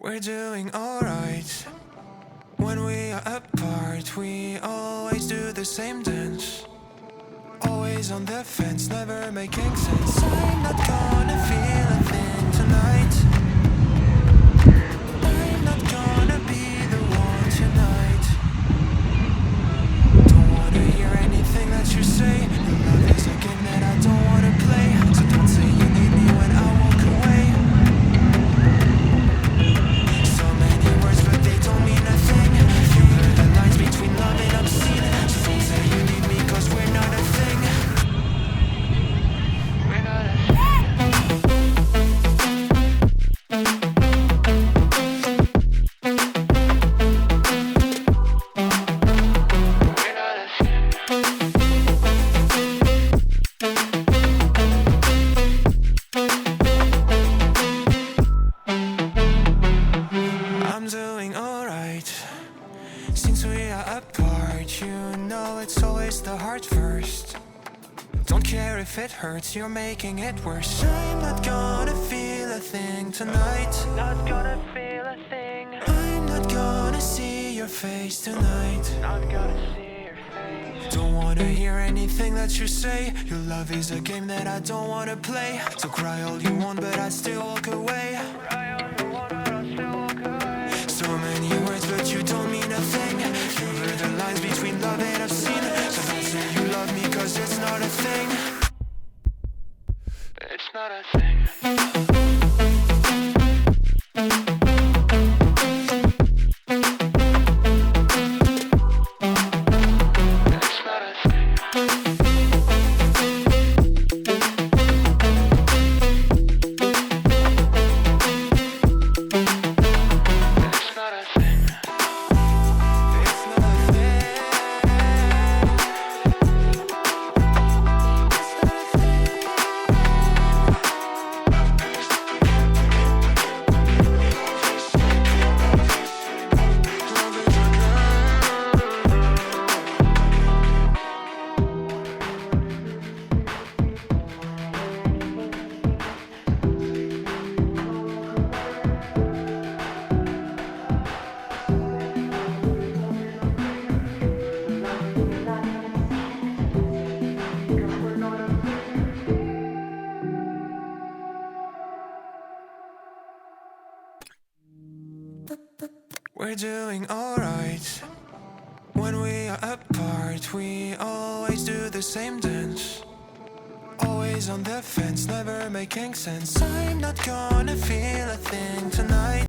We're doing alright. When we are apart, we always do the same dance. Always on the fence, never making sense. I'm not gonna feel a thing tonight. I'm not gonna be the one tonight. Don't wanna hear anything that you say. Your love is a game that I don't wanna play. So don't say you need me when I walk away. So many words but they don't mean a thing. You blur the lines between love and obscene. So don't say you need me cause we're not a thing. We're not a thing. I'm doing alright. Since we are apart, you know it's always the heart first. Don't care if it hurts, you're making it worse. I'm not gonna feel a thing tonight. Not gonna feel a thing. I'm not gonna see your face tonight. Not gonna see your face. Don't wanna hear anything that you say. Your love is a game that I don't wanna play. So cry all you want, but I still walk away. So many words, but you don't mean a thing. You blur the lines between love and obscene. So don't say you love me, cause it's not a thing. It's not a thing. It's not a thing. It's not a thing. It's not a thing. We're doing alright. When we are apart, we always do the same dance. Always on the fence, never making sense. I'm not gonna feel